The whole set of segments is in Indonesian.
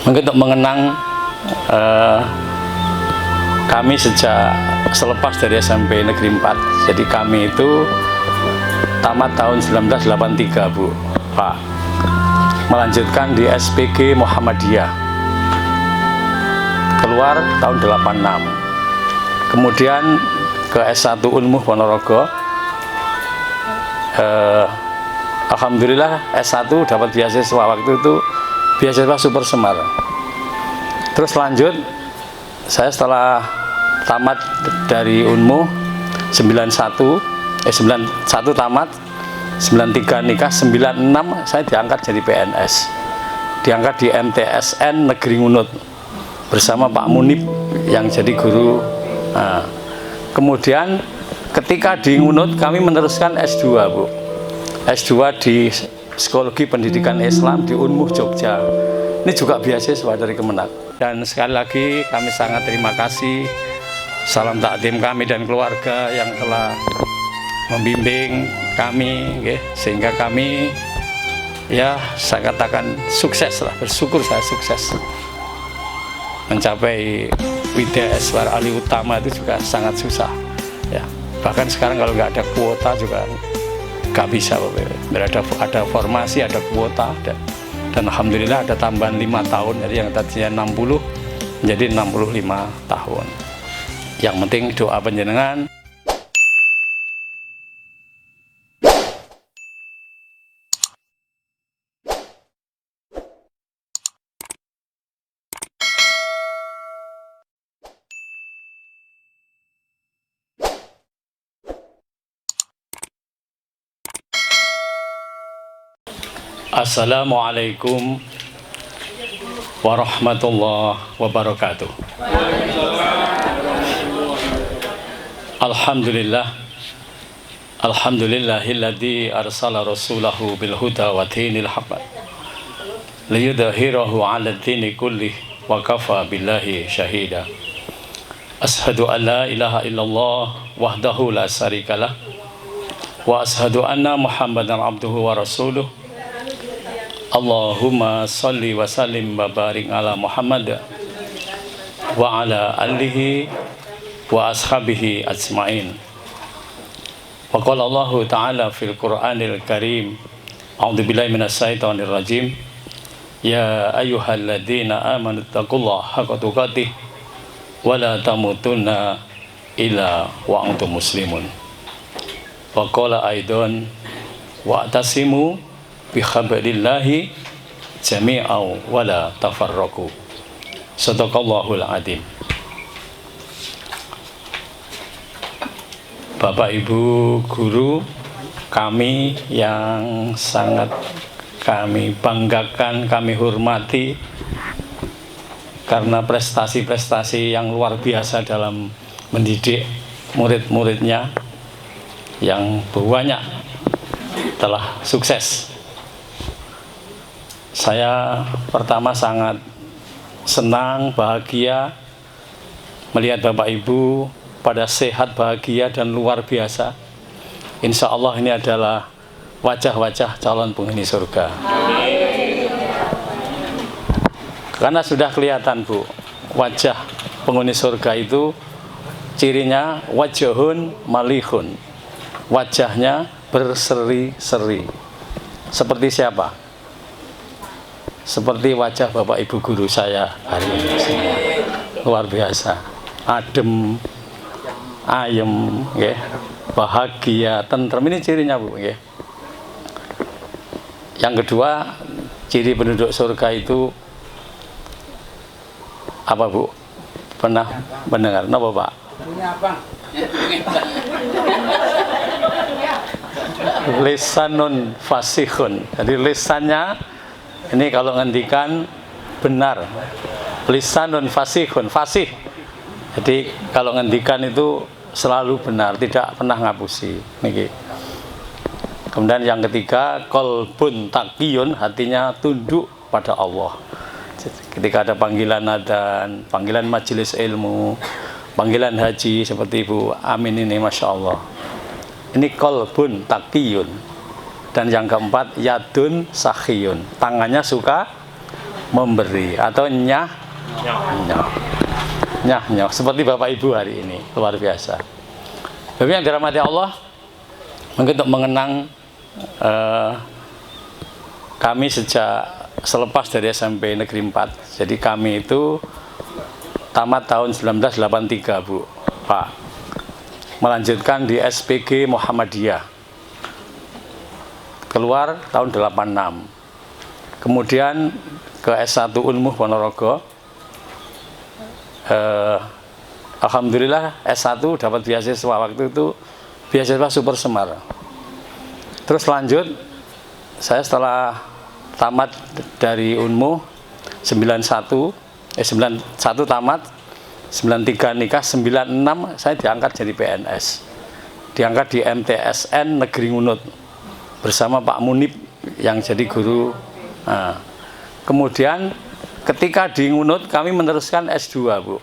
Mungkin untuk mengenang kami sejak selepas dari SMP Negeri 4. Jadi kami itu tamat tahun 1983, Bu, Pak. Melanjutkan di SPG Muhammadiyah. Keluar tahun 86. Kemudian ke S1 Unmuh Ponorogo. Alhamdulillah S1 dapat beasiswa, waktu itu beasiswa Super Semar. Terus lanjut, saya setelah tamat dari Unmuh 91 tamat, 93 nikah, 96 saya diangkat jadi PNS, diangkat di MTSN Negeri Ngunut bersama Pak Munib yang jadi guru. Nah, kemudian ketika di Ngunut kami meneruskan S2, Bu, S2 di Psikologi Pendidikan Islam di Unmuh Jogja. Ini juga beasiswa dari Kemenak. Dan sekali lagi kami sangat terima kasih, salam takdim kami dan keluarga yang telah membimbing kami, sehingga kami, ya saya katakan sukses lah, bersyukur saya sukses mencapai Widya Ali Utama. Itu juga sangat susah, ya. Bahkan sekarang kalau nggak ada kuota juga nggak bisa, ada formasi, ada kuota, dan alhamdulillah ada tambahan 5 tahun, jadi yang tadinya 60 menjadi 65 tahun. Yang penting doa panjenengan. Assalamualaikum warahmatullahi wabarakatuh. Alhamdulillah, alhamdulillahilladzi arsala rasulahu bil huda wa dinil haqq liyudhhirahu 'ala ad-dini kullih wa kafa billahi syahida. Ashhadu an la ilaha illallah wahdahu la syarikalah wa ashhadu anna Muhammadan abduhu wa rasuluh. Allahumma salli wa sallim wa barik ala Muhammad wa ala alihi wa ashabihi ajma'in. Wa qala Allah ta'ala fil Qur'anil Karim, a'udzu billahi minasy syaithanir rajim, ya ayyuhalladzina amanu taqullaha haqqa tuqatih wa la tamutunna illa wa antum muslimun. Wa qala aidan wa'tasimu bihablillahi jami'an wa la tafarraqu. Shadaqallahul adzim. Bapak Ibu guru kami yang sangat kami banggakan, kami hormati karena prestasi-prestasi yang luar biasa dalam mendidik murid-muridnya yang banyak telah sukses. Saya pertama sangat senang, bahagia melihat Bapak Ibu pada sehat, bahagia, dan luar biasa. Insya Allah ini adalah wajah-wajah calon penghuni surga. Karena sudah kelihatan, Bu, wajah penghuni surga itu cirinya wajahun malihun, wajahnya berseri-seri. Seperti siapa? Seperti wajah Bapak Ibu guru saya hari ini. Luar biasa, adem, ayem, bahagia, tentrem. Ini cirinya, Bu. Yang kedua, ciri penduduk surga itu apa, Bu? Pernah mendengar? Napa, Pak? Lisanun fasihun. Jadi lisannya ini kalau ngendikan benar. Lisanun fasihun, fasih. Jadi kalau ngendikan itu selalu benar, tidak pernah ngapusi. Kemudian yang ketiga, qalbun taqiyun, hatinya tunduk pada Allah. Ketika ada panggilan adzan, panggilan majelis ilmu, panggilan haji seperti Ibu Amin ini, Masya Allah. Ini qalbun taqiyun. Dan yang keempat, yadun sakhiyun, tangannya suka memberi atau nyah nyah seperti Bapak Ibu hari ini, luar biasa. Tapi yang dirahmati Allah, mungkin untuk mengenang kami sejak selepas dari SMP Negeri 4. Jadi kami itu tamat tahun 1983 Bu, Pak, melanjutkan di SPG Muhammadiyah, keluar tahun 86. Kemudian ke S1 Unmuh Ponorogo. Alhamdulillah S1 dapat beasiswa, waktu itu beasiswa Super Semar. Terus lanjut, saya setelah tamat dari Unmuh 91 tamat, 93 nikah, 96 saya diangkat jadi PNS. Diangkat di MTSN Negeri Ngunut bersama Pak Munib yang jadi guru. Nah, kemudian ketika di Ngunut kami meneruskan S2 Bu.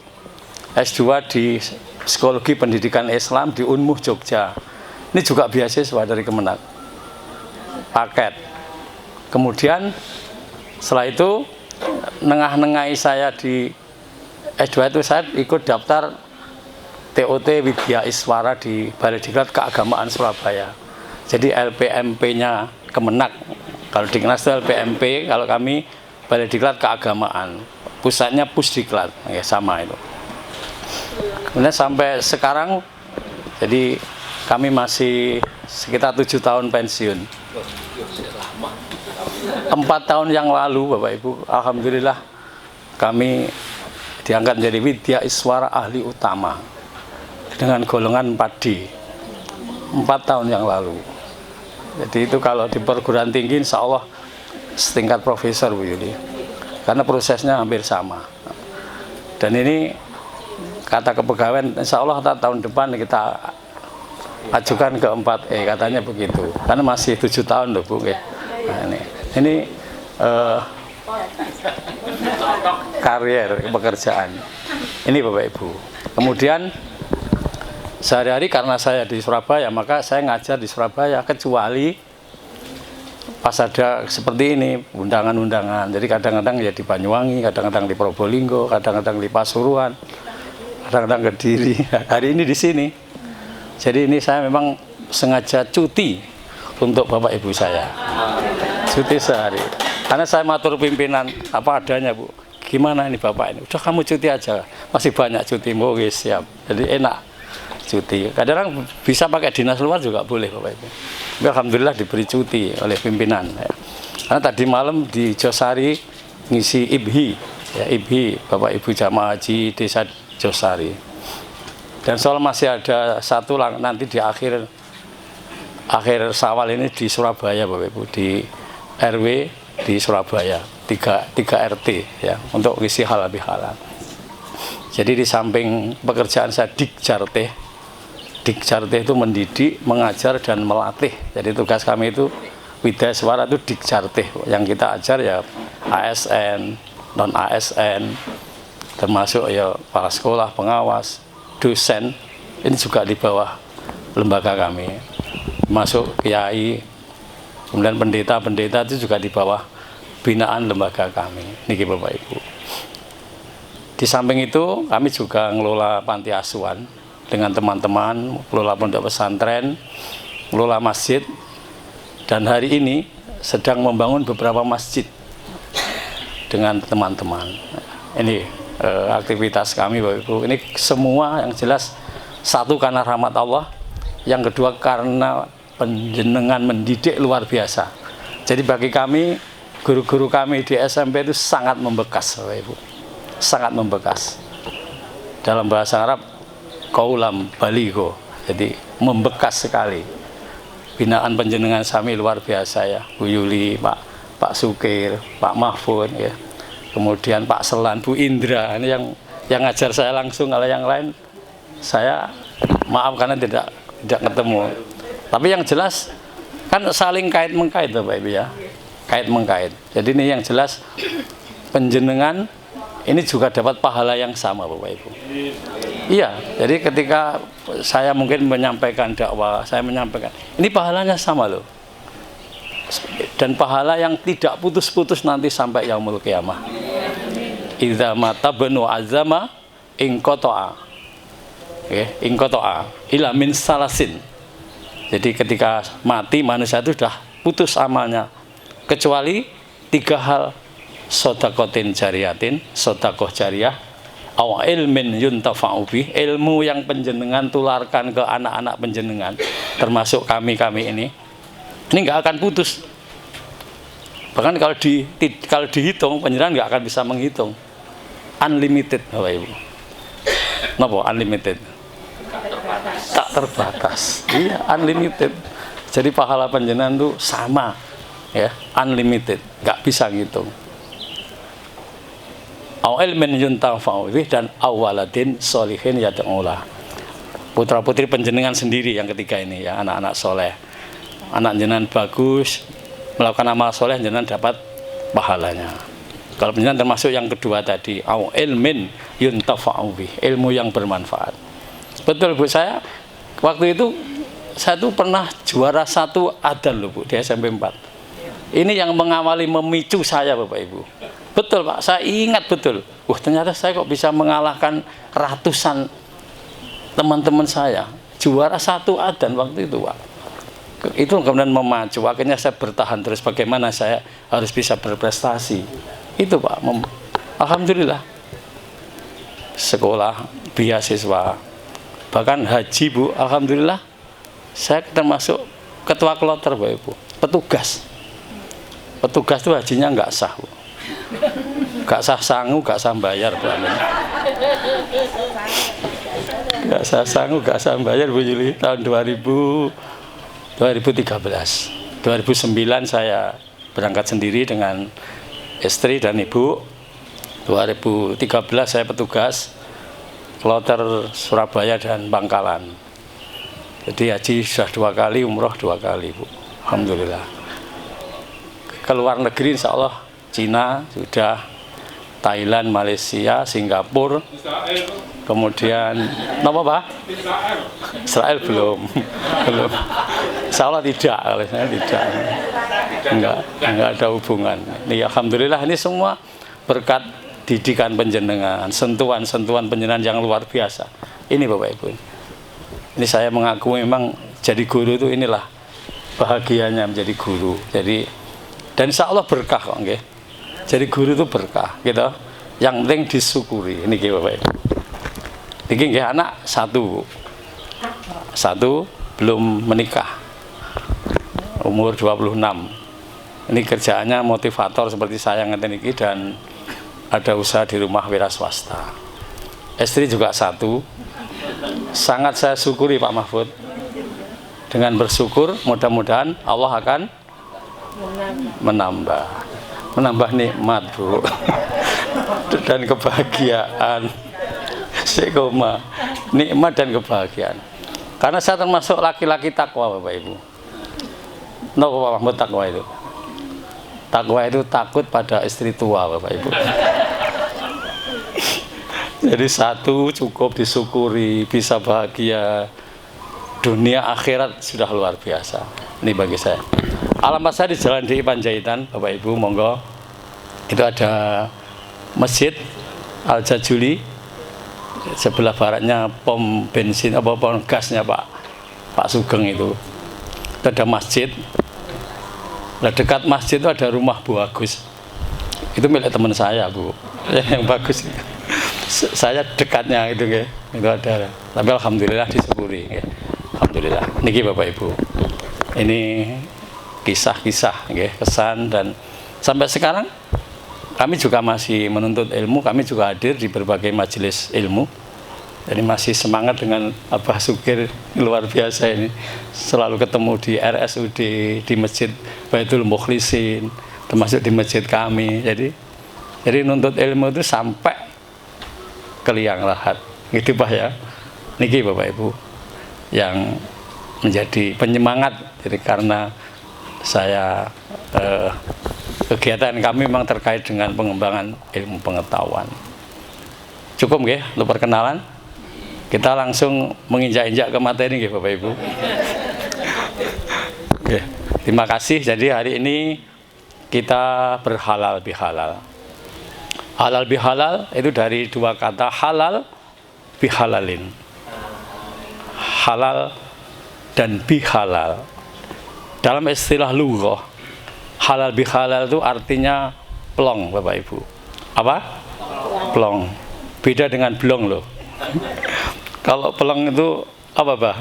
S2 di Psikologi Pendidikan Islam di Unmuh Jogja. Ini juga beasiswa dari Kemenak, paket. Kemudian setelah itu nengah-nengahi saya di S2 itu saya ikut daftar TOT Widya Iswara di Balai Diklat Keagamaan Surabaya. Jadi LPMP-nya Kemenak. Kalau di Kenas itu LPMP, kalau kami Balai Diklat Keagamaan. Pusatnya Pusdiklat, ya sama itu. Kemudian sampai sekarang, jadi kami masih sekitar 7 tahun pensiun. 4 tahun yang lalu Bapak Ibu, alhamdulillah kami diangkat menjadi Widya Iswara Ahli Utama dengan golongan 4D. 4 tahun yang lalu. Jadi itu kalau di perguruan tinggi insya Allah setingkat profesor Bu Yuli, karena prosesnya hampir sama. Dan ini kata kepegawaian insya Allah tahun depan kita ajukan ke 4E, katanya begitu, karena masih 7 tahun loh Bu. Nah, ini karier pekerjaan ini Bapak Ibu. Kemudian sehari-hari karena saya di Surabaya, maka saya ngajar di Surabaya, kecuali pas ada seperti ini undangan-undangan. Jadi kadang-kadang ya di Banyuwangi, kadang-kadang di Probolinggo, kadang-kadang di Pasuruan, kadang-kadang Kediri. Hari ini di sini. Jadi ini saya memang sengaja cuti untuk Bapak Ibu saya. Cuti sehari. Karena saya matur pimpinan apa adanya Bu. Gimana ini Bapak ini? Udah kamu cuti aja. Masih banyak cuti, oke siap. Jadi enak cuti. Kadang-kadang bisa pakai dinas luar juga boleh Bapak Ibu. Tapi alhamdulillah diberi cuti oleh pimpinan. Ya. Karena tadi malam di Josari ngisi IBHI, ya IBHI Bapak Ibu Jamaah Haji Desa Josari. Dan soal masih ada satu nanti di akhir Syawal ini di Surabaya Bapak Ibu, di RW di Surabaya 3 RT ya, untuk ngisi halal bihalal. Jadi di samping pekerjaan saya Dikjarte itu mendidik, mengajar dan melatih. Jadi tugas kami itu Widya Iswara itu Dikjarte, yang kita ajar ya ASN, non ASN, termasuk ya kepala sekolah, pengawas, dosen. Ini juga di bawah lembaga kami. Masuk kiai, kemudian pendeta itu juga di bawah binaan lembaga kami. Niki Bapak Ibu. Di samping itu kami juga ngelola panti asuhan dengan teman-teman, ngelola pondok pesantren, ngelola masjid, dan hari ini sedang membangun beberapa masjid dengan teman-teman. Ini aktivitas kami Bapak Ibu. Ini semua yang jelas, satu karena rahmat Allah, yang kedua karena penjenengan mendidik luar biasa. Jadi bagi kami, guru-guru kami di SMP itu sangat membekas Bapak Ibu. Sangat membekas. Dalam bahasa Arab kaulam baligo, jadi membekas sekali. Binaan penjenengan kami luar biasa ya, Bu Yuli, Pak Sukir, Pak Mahfud ya. Kemudian Pak Selan, Bu Indra, ini yang ngajar saya langsung. Kalau yang lain saya maaf karena tidak ketemu. Tapi yang jelas kan saling kait mengkait Bapak Ibu ya. Kait mengkait. Jadi ini yang jelas penjenengan ini juga dapat pahala yang sama Bapak Ibu. Iya, jadi ketika saya mungkin menyampaikan dakwah, saya menyampaikan, ini pahalanya sama loh. dan pahala yang tidak putus-putus nanti sampai yaumul qiyamah. Idza mata banu azama inqata'a. Inqata'a ila min salasin. Jadi ketika mati manusia itu sudah putus amalnya kecuali 3 hal: sodakotin jariyatin, sodakoh jariyah, aw ilmin yuntafa'u bih, ilmu yang penjenengan tularkan ke anak-anak penjenengan, termasuk kami ini nggak akan putus. Bahkan kalau dihitung penjenengan nggak akan bisa menghitung. Unlimited, Bapak Ibu. Napa unlimited? Tak terbatas. Iya, unlimited. Jadi pahala penjenengan itu sama, ya, unlimited, nggak bisa ngitung. Au ilmin yuntafa'u bih dan awaladin sholihin yad'ulah. Putra-putri penjenengan sendiri yang ketiga ini, ya, anak-anak soleh. Anak jenengan bagus, melakukan amal soleh, jenengan dapat pahalanya. Kalau jenengan termasuk yang kedua tadi, au ilmin yuntafa'u bih, ilmu yang bermanfaat. Betul Bu, saya waktu itu saya tuh pernah juara 1 adzan loh Bu, di SMP 4. Ini yang mengawali memicu saya Bapak Ibu. Betul Pak, saya ingat betul. Ternyata saya kok bisa mengalahkan ratusan teman-teman saya. Juara 1 adzan waktu itu Pak. Itu kemudian memacu, akhirnya saya bertahan terus bagaimana saya harus bisa berprestasi. Itu Pak, alhamdulillah. Sekolah, beasiswa, bahkan haji Bu, alhamdulillah. Saya termasuk ketua kloter Bapak Ibu, petugas. Petugas itu hajinya nggak sah Bu. Nggak sah sangu, nggak sah bayar Bu. Nggak sah sangu, nggak sah bayar Bu Yuli. Tahun 2013, 2009 saya berangkat sendiri dengan istri dan ibu. 2013 saya petugas kloter Surabaya dan Bangkalan. Jadi haji sudah 2 kali, umroh 2 kali Bu. Alhamdulillah. Keluar negeri insya Allah Cina sudah, Thailand, Malaysia, Singapura, kemudian apa Pak? Israel belum. Insya Allah tidak, kalau saya tidak, enggak ada hubungan. Ini alhamdulillah ini semua berkat didikan penjenengan, sentuhan-sentuhan penjenengan yang luar biasa. Ini Bapak Ibu. Ini saya mengaku memang jadi guru itu inilah bahagianya menjadi guru. Jadi dan insya Allah berkah kok, nggih. Jadi guru itu berkah, gitu. Yang penting disyukuri. Ini Bapak Ibu. Ini nggih anak 1 Bu. 1 belum menikah. Umur 26. Ini kerjaannya motivator seperti saya ngeten iki dan ada usaha di rumah wira swasta. Istri juga 1. Sangat saya syukuri Pak Mahfud. Dengan bersyukur mudah-mudahan Allah akan menambah nikmat Bu. Dan kebahagiaan. Sekoma, nikmat dan kebahagiaan. Karena saya termasuk laki-laki takwa Bapak Ibu. Pak Mahmud takwa itu? Takwa itu takut pada istri tua Bapak Ibu. Jadi 1 cukup disyukuri, bisa bahagia. Dunia akhirat sudah luar biasa. Ini bagi saya. Alamat saya di Jalan DI Panjaitan, Bapak Ibu, monggo. Itu ada Masjid Al-Jajuli, sebelah baratnya pom bensin apa pom gasnya Pak Sugeng itu. Itu ada masjid. Nah, dekat masjid itu ada rumah Bu Agus. Itu milik teman saya Bu, yang bagus. Saya dekatnya itu ya, itu ada. Tapi alhamdulillah disyukuri ya. Alhamdulillah. Niki Bapak Ibu. Ini kisah-kisah ya, kesan dan sampai sekarang kami juga masih menuntut ilmu, kami juga hadir di berbagai majelis ilmu. Jadi masih semangat dengan Abah Sukir, luar biasa ini. Selalu ketemu di RSUD, di Masjid Baitul Mukhlisin, termasuk di masjid kami. Jadi nuntut ilmu itu sampai ke liang lahat. Gitu Pak ya. Niki Bapak Ibu yang menjadi penyemangat. Jadi karena saya kegiatan kami memang terkait dengan pengembangan ilmu pengetahuan. Cukup nggih untuk perkenalan. Kita langsung menginjak-injak ke materi nggih Bapak Ibu. Nggih. Terima kasih. Jadi hari ini kita berhalal bihalal. Halal bihalal itu dari dua kata halal bihalalin. Halal dan bihalal. Dalam istilah lughah, halal bihalal itu artinya plong, Bapak Ibu. Apa? Plong. Beda dengan blong loh. Kalau plong itu apa, Bah?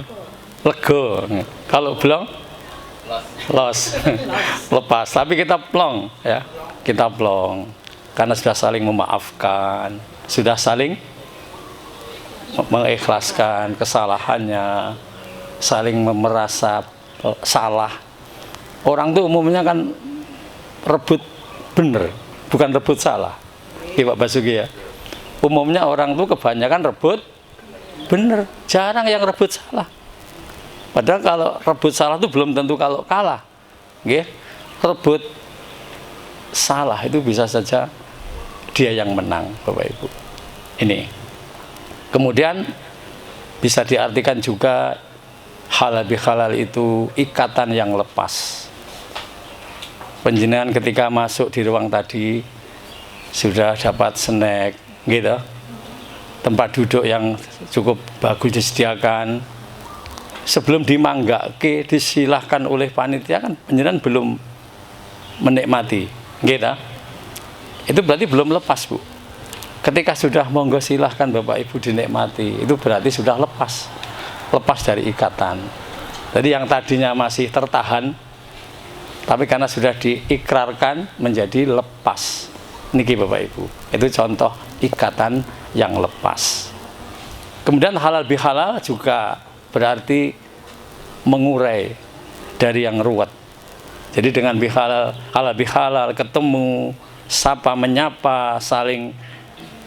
Lego. Kalau blong los. Lepas. Tapi kita plong ya. Kita plong karena sudah saling memaafkan, sudah saling mengikhlaskan kesalahannya, saling merasa salah. Orang tuh umumnya kan rebut bener, bukan rebut salah. Iya Pak Basuki ya. Umumnya orang tuh kebanyakan rebut bener, jarang yang rebut salah. Padahal kalau rebut salah itu belum tentu kalau kalah. Nggih. Rebut salah itu bisa saja dia yang menang, Bapak Ibu. Ini. Kemudian bisa diartikan juga halal bihalal itu ikatan yang lepas. Panjenengan ketika masuk di ruang tadi sudah dapat snack, gitu. Tempat duduk yang cukup bagus disediakan. Sebelum dimanggake disilahkan oleh panitia kan panjenengan belum menikmati, gitu. Itu berarti belum lepas, Bu. Ketika sudah monggo silahkan Bapak Ibu dinikmati, itu berarti sudah lepas dari ikatan. Jadi yang tadinya masih tertahan, tapi karena sudah diikrarkan menjadi lepas. Niki Bapak Ibu, itu contoh ikatan yang lepas. Kemudian halal bihalal juga berarti mengurai dari yang ruwet. Jadi dengan halal bihalal ketemu, sapa menyapa, saling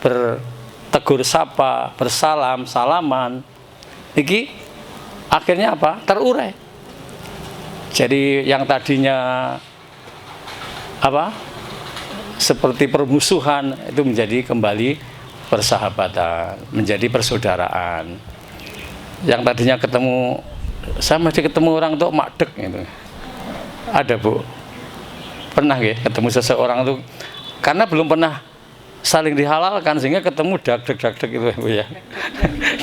bertegur sapa, bersalam, salaman. Iki akhirnya apa? Terurai. Jadi yang tadinya apa? Seperti permusuhan itu menjadi kembali persahabatan, menjadi persaudaraan. Yang tadinya ketemu, saya masih ketemu orang tuh makdek gitu. Ada, Bu. Pernah ya ketemu seseorang tuh karena belum pernah saling dihalalkan sehingga ketemu dag-dag itu, Bu ya.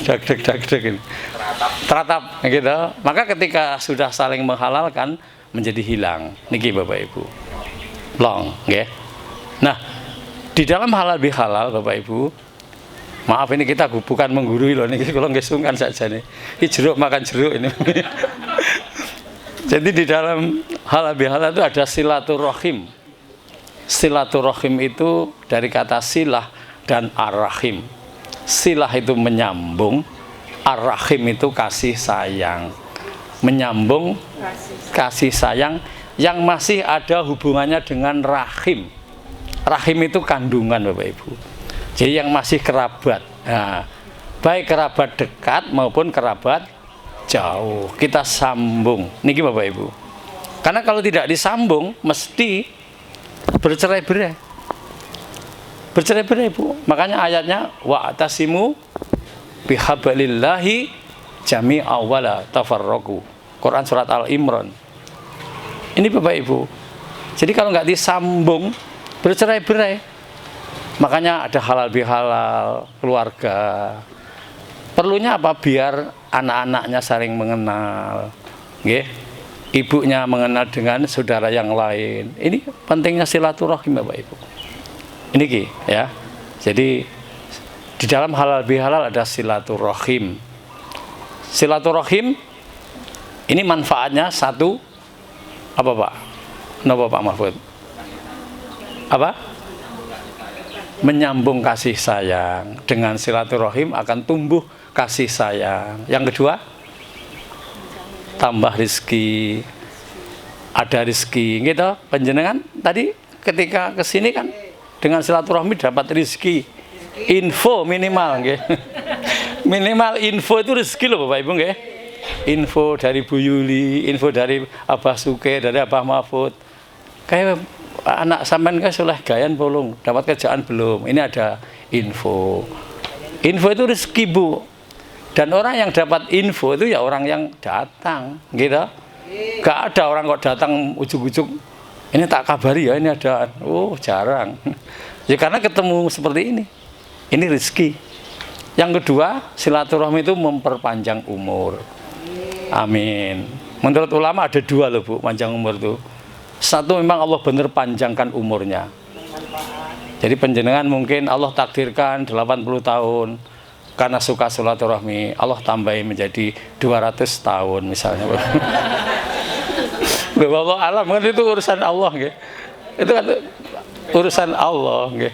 dag-dag gitu. Teratap gitu. Maka ketika sudah saling menghalalkan menjadi hilang. Niki Bapak Ibu. Long, nggih. Nah, di dalam halal bihalal Bapak Ibu, maaf ini kita bukan menggurui loh, ini kalau nggak sungkan saja nih. Ini jeruk makan jeruk ini. Jadi di dalam halal bihalal itu ada silaturahim. Silaturahim itu dari kata silah dan ar-rahim. Silah itu menyambung, ar-rahim itu kasih sayang. Menyambung kasih sayang yang masih ada hubungannya dengan rahim. Rahim itu kandungan Bapak Ibu. Jadi yang masih kerabat. Nah, baik kerabat dekat maupun kerabat jauh. Kita sambung. Niki Bapak Ibu. Karena kalau tidak disambung mesti bercerai-berai. Bercerai-berai, Bu. Makanya ayatnya wa'tasimu bihablillahi jami'a wala tafarraqu. Quran surat Al-Imran. Ini Bapak Ibu. Jadi kalau nggak disambung bercerai-berai. Makanya ada halal bihalal keluarga. Perlunya apa? Biar anak-anaknya saling mengenal. Nggih. Ibunya mengenal dengan saudara yang lain. Ini pentingnya silaturahim Bapak Ibu. Ini Ki, ya. Jadi di dalam halal bihalal ada silaturahim. Silaturahim ini manfaatnya satu apa Pak? Napa Pak Mahfud? Apa? Menyambung kasih sayang. Dengan silaturahim akan tumbuh kasih sayang. Yang kedua, tambah rezeki. Ada rezeki gitu. Panjenengan tadi ketika kesini kan dengan silaturahmi dapat rezeki. Info minimal nggih. Minimal info itu rezeki loh Bapak Ibu nggih. Info dari Bu Yuli, info dari Abah Suke, dari Abah Mahfud. Kayak anak sampean kan soleh gayan bolong, dapat kerjaan belum? Ini ada info. Info itu rezeki, Bu. Dan orang yang dapat info itu ya orang yang datang, gitu. Gak ada orang kok datang ujuk-ujuk, ini tak kabari ya, ini ada. Oh, jarang. Ya karena ketemu seperti ini. Ini rezeki. Yang kedua, silaturahmi itu memperpanjang umur. Amin. Menurut ulama ada dua loh Bu, panjang umur itu. Satu, memang Allah benar panjangkan umurnya. Jadi penjenengan mungkin Allah takdirkan 80 tahun. Karena suka silaturahmi, Allah tambahin menjadi 200 tahun misalnya. Allah alam kan itu urusan Allah gitu. Itu kan urusan Allah gitu.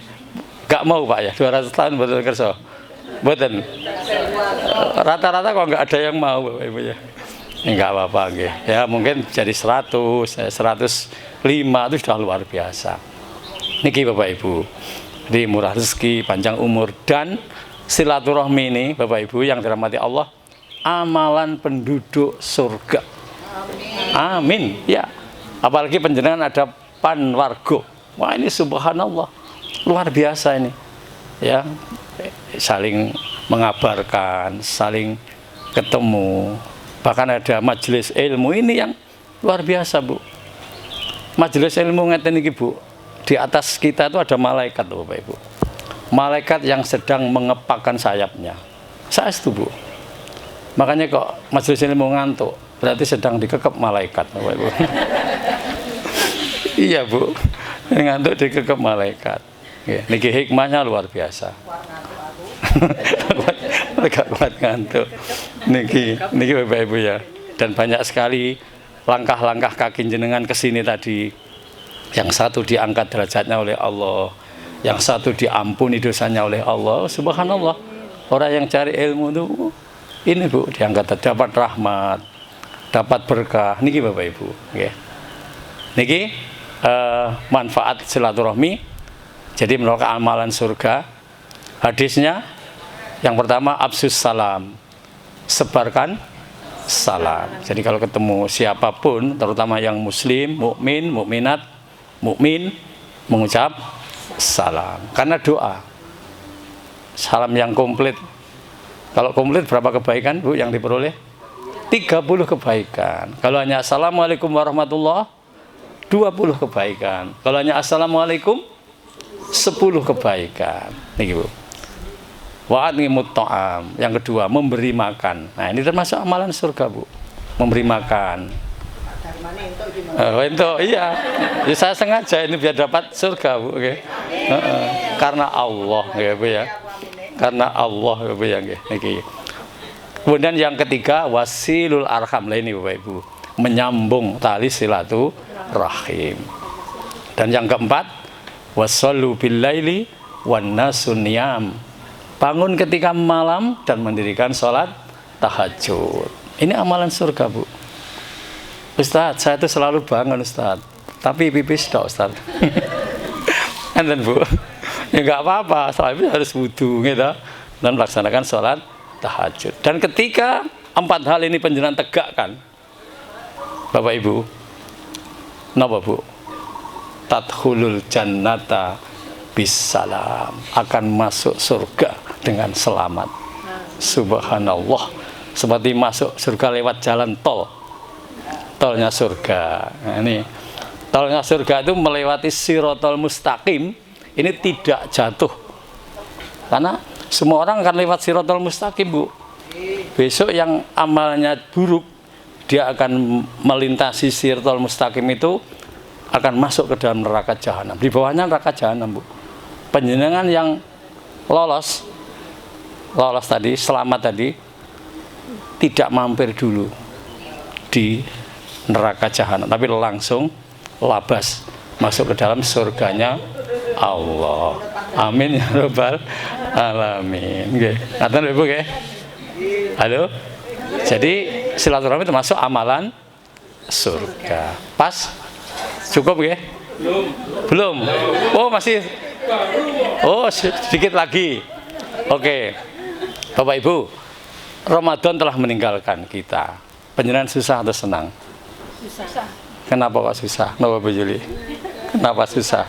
Gak mau Pak ya 200 tahun betul kerso. Betul. Rata-rata kok nggak ada yang mau Bapak Ibu ya. Enggak apa-apa gitu. Ya mungkin jadi 100, 105 itu sudah luar biasa. Niki Bapak Ibu. Di murah rezeki, panjang umur, dan silaturahmi ini Bapak Ibu yang dirahmati Allah, amalan penduduk surga. Amin. Ya. Apalagi penjenengan ada panwargo. Wah, ini subhanallah. Luar biasa ini. Ya. Saling mengabarkan, saling ketemu. Bahkan ada majelis ilmu ini yang luar biasa, Bu. Majelis ilmu ngeten iki, Bu. Di atas kita itu ada malaikat, Bapak Ibu. Malaikat yang sedang mengepakkan sayapnya. Saya setuju, Bu. Makanya kok majelis ilmu ngantuk, berarti sedang dikekep malaikat, Bapak Ibu. Iya, Bu. Ngantuk dikekep malaikat. Ya, niki hikmahnya luar biasa. Gak kuat ngantuk. Niki Bapak Ibu ya. Dan banyak sekali langkah-langkah kaki jenengan ke sini tadi. Yang satu diangkat derajatnya oleh Allah, yang satu diampuni dosanya oleh Allah. Subhanallah. Orang yang cari ilmu itu ini Bu, diangkat dapat rahmat, dapat berkah. Niki Bapak Ibu, okay. Niki manfaat silaturahmi. Jadi menurut amalan surga. Hadisnya yang pertama, absus salam, sebarkan salam. Jadi kalau ketemu siapapun, terutama yang muslim, mukmin, mukminat, mukmin, mengucap salam. Karena doa. Salam yang komplit. Kalau komplit berapa kebaikan Bu yang diperoleh? 30 kebaikan. Kalau hanya assalamualaikum warahmatullah, 20 kebaikan. Kalau hanya assalamualaikum, 10 kebaikan. Nih Bu. Wa'at'imut ta'am. Yang kedua, memberi makan. Nah, ini termasuk amalan surga, Bu. Memberi makan. Itu iya. Ya, saya sengaja ini biar dapat surga, Bu. Okay. Karena Allah, ya, Bu ya. Karena Allah, ya, Bu ya. Okay. Kemudian yang ketiga, wasilul arham. Lah ini Bapak Ibu, menyambung tali silaturahim. Dan yang keempat, wasallu bil laili wan nasun niyam. Bangun ketika malam dan mendirikan sholat tahajud. Ini amalan surga, Bu. Ustadz, saya itu selalu bangun, Ustadz. Tapi pipis dong, Ustadz. Dan Bu, ya nggak apa-apa. Setelah itu harus wudu, gitu. Dan melaksanakan sholat tahajud. Dan ketika 4 hal ini panjenengan tegakkan, Bapak Ibu, napa Bu? Tadkhulul jannata bisalam, akan masuk surga dengan selamat. Subhanallah. Seperti masuk surga lewat jalan tol. Tolnya surga. Nah, ini tolnya surga itu melewati sirotol mustaqim. Ini tidak jatuh. Karena semua orang akan lewat sirotol mustaqim, Bu. Besok yang amalnya buruk, dia akan melintasi sirotol mustaqim itu, akan masuk ke dalam neraka jahanam. Di bawahnya neraka jahanam, Bu. Panjenengan yang lolos tadi, selamat tadi, tidak mampir dulu di neraka jahanam, tapi langsung labas masuk ke dalam surganya Allah. Amin ya rabbal alamin. Nggih. Ngaten Ibu nggih. Halo. Jadi silaturahmi termasuk amalan surga. Pas? Cukup nggih? Belum. Oh, masih. Oh, sedikit lagi. Oke. Bapak Ibu, Ramadan telah meninggalkan kita. Panjenengan susah atau senang? Susah. Kenapa kok susah? Kenapa Bu Juli? Kenapa susah?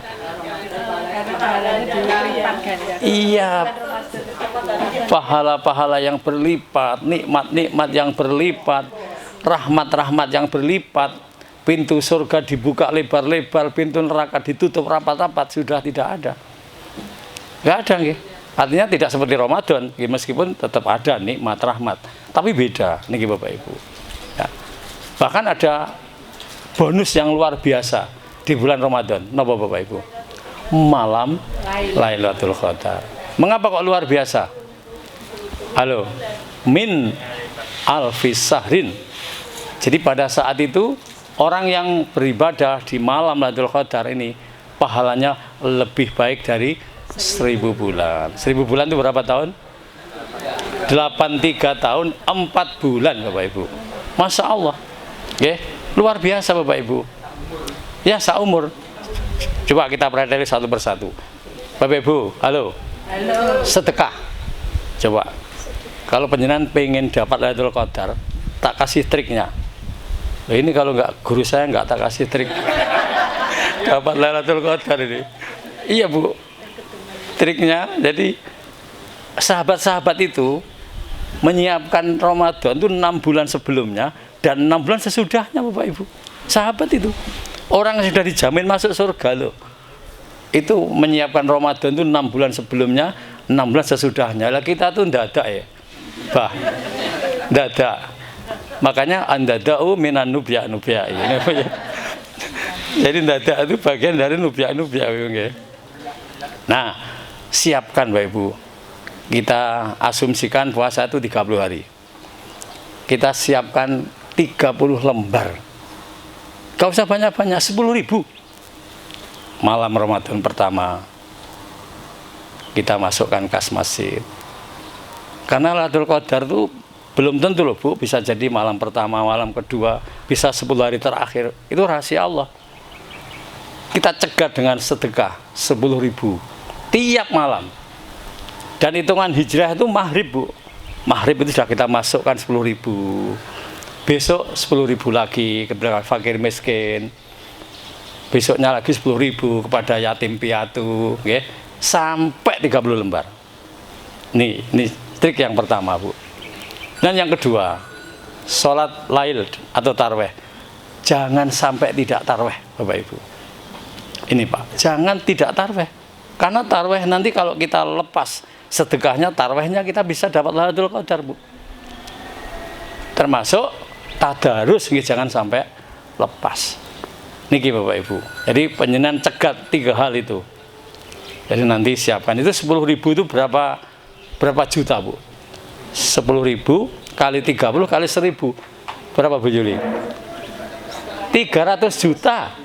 Iya. Pahala-pahala yang berlipat, nikmat-nikmat yang berlipat, rahmat-rahmat yang berlipat. pintu surga dibuka lebar-lebar, pintu neraka ditutup rapat-rapat, sudah tidak ada. Nggak ada, nggih. Artinya tidak seperti Ramadan, meskipun tetap ada nikmat rahmat, tapi beda niki Bapak Ibu. Ya. Bahkan ada bonus yang luar biasa di bulan Ramadan. Napa Bapak Ibu? Malam Lailatul Qadar. Mengapa kok luar biasa? Halo, min alfis sahrin. Jadi pada saat itu orang yang beribadah di malam Lailatul Qadar ini pahalanya lebih baik dari 1000 bulan. 1000 bulan itu berapa tahun? 83 tahun 4 bulan Bapak Ibu. Masya Allah. Oke, luar biasa Bapak Ibu. Ya, seumur. Coba kita perhatikan satu persatu. Bapak Ibu, halo. Halo. Sedekah. Coba. Kalau penjenengan pengen dapat Lailatul Qadar, tak kasih triknya. Nah, ini kalau nggak guru saya nggak tak kasih trik dapat Lailatul Qadar ini. Iya Bu. Triknya, jadi sahabat-sahabat itu menyiapkan Ramadan itu 6 bulan sebelumnya dan 6 bulan sesudahnya Bapak Ibu. Sahabat itu orang yang sudah dijamin masuk surga loh. Itu menyiapkan Ramadan itu 6 bulan sebelumnya, 6 bulan sesudahnya. Lah kita tuh ndadak ya. Bah. Ndadak. Makanya andadau minan nubya ini. Jadi ndadak itu bagian dari nubya nggih. Nah, siapkan Bapak Ibu. Kita asumsikan puasa itu 30 hari. Kita siapkan 30 lembar. Gak usah banyak-banyak, 10.000. Malam Ramadan pertama kita masukkan kas masjid. Karena Lailatul Qadar itu belum tentu loh Bu, bisa jadi malam pertama, malam kedua, bisa 10 hari terakhir. Itu rahasia Allah. Kita cegat dengan sedekah 10.000 tiap malam. Dan hitungan hijrah itu maghrib Bu. Maghrib itu sudah kita masukkan 10.000. Besok 10.000 lagi kepada fakir miskin. Besoknya lagi 10.000 kepada yatim piatu, okay? Sampai 30 lembar. Ini trik yang pertama Bu. Dan yang kedua, sholat lail atau tarweh. Jangan sampai tidak tarweh Bapak Ibu. Ini Pak, jangan tidak tarweh. Karena tarweh nanti kalau kita lepas sedekahnya, tarwehnya kita bisa dapat Lailatul Qadar Bu. Termasuk tadarus, jangan sampai lepas. Niki Bapak Ibu. Jadi penjenengan cegat 3 hal itu. Jadi nanti siapkan itu 10.000 itu berapa juta Bu? 10.000 kali 30 kali 1.000 berapa Bu Juli? 300 juta.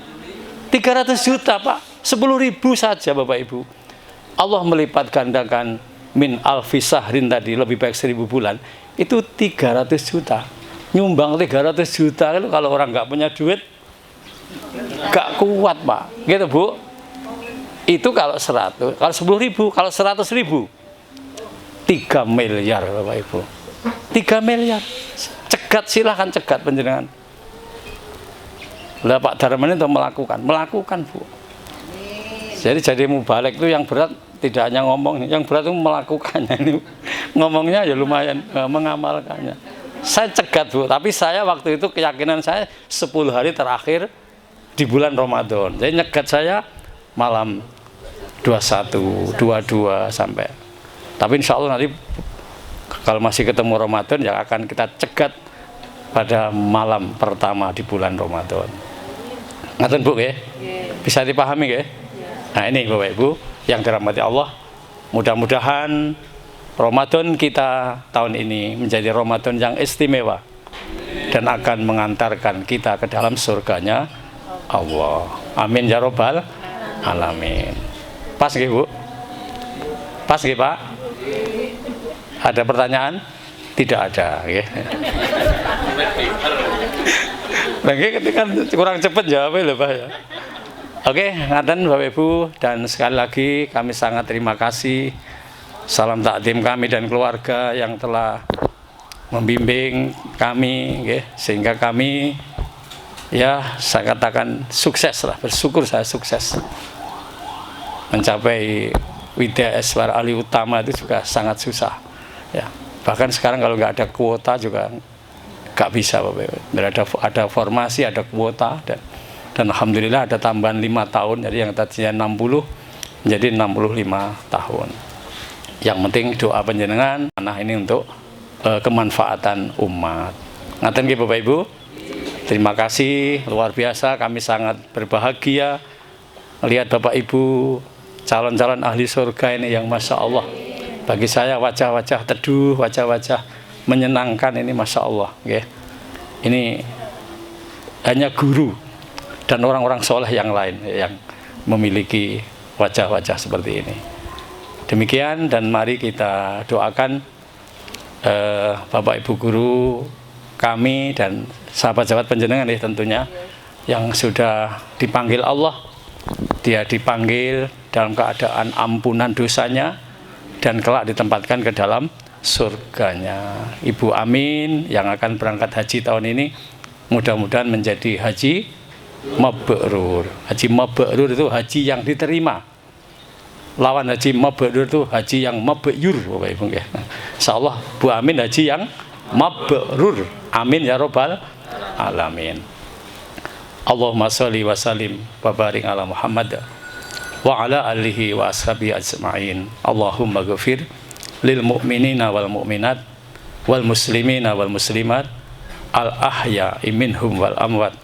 300 juta Pak. 10.000 saja Bapak Ibu. Allah melipat gandakan min alfi sahrin tadi, lebih baik 1000 bulan. Itu 300 juta. Nyumbang 300 juta itu kalau orang nggak punya duit nggak kuat Pak. Gitu Bu. Itu kalau 100, kalau 10.000, kalau 100.000 3 miliar Bapak Ibu. 3 miliar. Cegat, silahkan cegat penjenengan. Lah Pak Darman itu melakukan Bu. Jadi mubalik itu yang berat tidak hanya ngomong, yang berat itu melakukannya. Ini ngomongnya ya lumayan, mengamalkannya. Saya cegat Bu, tapi saya waktu itu keyakinan saya 10 hari terakhir di bulan Ramadan. Jadi nyegat saya malam 21, 22 sampai. Tapi insya Allah nanti kalau masih ketemu Ramadan ya akan kita cegat pada malam pertama di bulan Ramadan. Ngaten Bu ya? Bisa dipahami ya? Nah ini Bapak Ibu yang dirahmati Allah, mudah-mudahan Ramadan kita tahun ini menjadi Ramadan yang istimewa dan akan mengantarkan kita ke dalam surganya Allah. Amin ya robbal alamin. Pas nggih Bu? Pas nggih Pak? Ada pertanyaan? Tidak ada, nggih. Lagi ketika kurang cepat jawabnya lho Pak ya. Oke, ngaten Bapak Ibu, dan sekali lagi kami sangat terima kasih. Salam takdim kami dan keluarga yang telah membimbing kami, nggih, sehingga kami ya saya katakan sukses lah, bersyukur saya sukses mencapai Widya Eswar Ali Utama itu juga sangat susah ya. Bahkan sekarang kalau nggak ada kuota juga gak bisa Bapak Ibu. Ada formasi, ada kuota, dan alhamdulillah ada tambahan 5 tahun, jadi yang tadinya 60 menjadi 65 tahun. Yang penting doa panjenengan, nah ini untuk kemanfaatan umat. Ngaten nggih Bapak Ibu. Terima kasih, luar biasa, kami sangat berbahagia lihat Bapak Ibu calon-calon ahli surga ini yang Masya Allah. Bagi saya wajah-wajah teduh, wajah-wajah menyenangkan ini Masya Allah. Ini hanya guru dan orang-orang soleh yang lain yang memiliki wajah-wajah seperti ini. Demikian, dan mari kita doakan Bapak Ibu guru kami dan sahabat-sahabat panjenengan tentunya yang sudah dipanggil Allah. Dia dipanggil dalam keadaan ampunan dosanya dan kelak ditempatkan ke dalam surganya. Ibu Amin yang akan berangkat haji tahun ini mudah-mudahan menjadi haji mabrur. Haji mabrur itu haji yang diterima. Lawan haji mabrur itu haji yang mabyur, Bapak Ibu ya. Insyaallah Bu Amin haji yang mabrur. Amin ya robbal alamin. Allahumma sholli wa sallim wa barik ala Muhammad wa ala alihi wa ashabihi ajma'in. Allahumma ghafir lil mu'minina wal mu'minat wal muslimina wal muslimat al ahya'i minhum wal amwat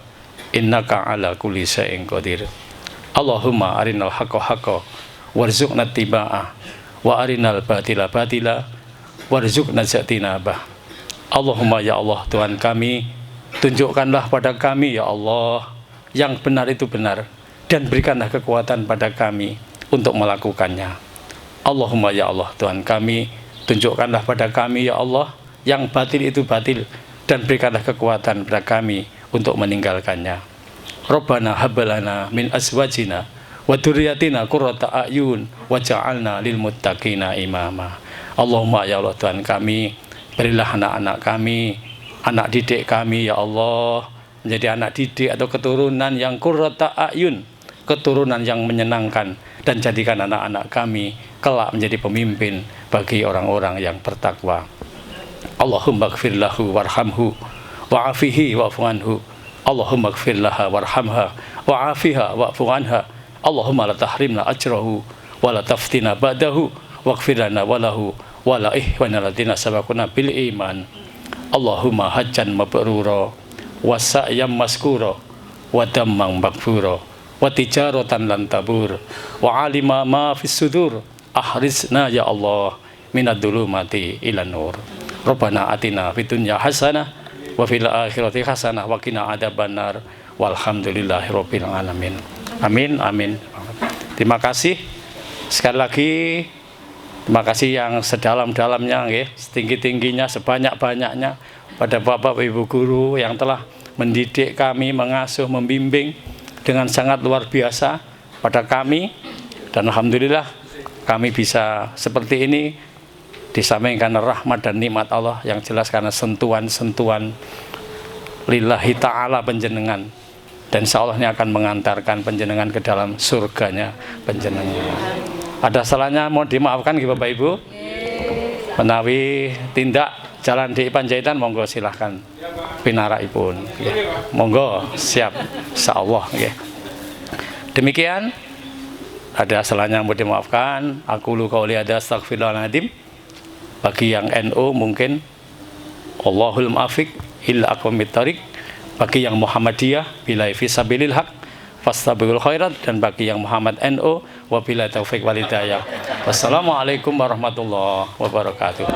innaka ala kulli syai'in qadir. Allahumma arinal haqqa haqqa warzuqna tiba'ah wa arinal batila batila warzuqna jatinabah. Allahumma ya Allah Tuhan kami, tunjukkanlah pada kami ya Allah yang benar itu benar, dan berikanlah kekuatan pada kami untuk melakukannya. Allahumma ya Allah Tuhan kami, tunjukkanlah pada kami ya Allah yang batil itu batil, dan berikanlah kekuatan pada kami untuk meninggalkannya. Rabbana hablana min azwajina wa dzurriyyatina qurrata a'yun waj'alna lil muttaqina imama. Allahumma ya Allah Tuhan kami, berilah anak-anak kami, anak didik kami ya Allah, menjadi anak didik atau keturunan yang qurrata a'yun, keturunan yang menyenangkan, dan jadikan anak-anak kami kelak menjadi pemimpin bagi orang-orang yang bertakwa. Allahumma ighfir lahu warhamhu wa'afihi wa'fu anhu. Allahumma ighfir laha warhamha wa'afiha wa'fu anha. Allahumma la tahrimna ajrahu wa la taftina ba'dahu waghfir lana wa lahu wa la ihwana ladina sabaquna bil iman. Allahumma hajjan mabrura wa sa'yan maskura wa damman maghfura wa tijaratan lan tabur wa alima ma fis sudur ahrizna ya Allah minad dhulumati ilan nur. Rabbana atina fid dunya hasanah wa fil akhirati hasanah wa qina adzabannar walhamdulillahi rabbil alamin. Amin amin. Terima kasih sekali lagi. Terima kasih yang sedalam-dalamnya, setinggi-tingginya, sebanyak-banyaknya pada Bapak Ibu guru yang telah mendidik kami, mengasuh, membimbing dengan sangat luar biasa pada kami. Dan alhamdulillah kami bisa seperti ini disampaikan rahmat dan nikmat Allah yang jelas karena sentuhan-sentuhan lillahi ta'ala panjenengan. Dan insya Allah ini akan mengantarkan panjenengan ke dalam surganya panjenengan. Ada salahnya mohon dimaafkan Bapak Ibu. Menawi tindak jalan di Panjaitan, monggo silahkan pinaraipun. Monggo siap insyaallah. Demikian, ada salahnya mohon dimaafkan. Aku lu qauli hadza astaghfirullahaladzim. Bagi yang NU mungkin Allahul muwaffiq ila aqwamit thariq. Bagi yang Muhammadiyah bila fi sabilil haq fastabiqul khairat, dan bagi yang Muhammad NU wabillahi taufik wal hidayah. Wassalamualaikum warahmatullahi wabarakatuh.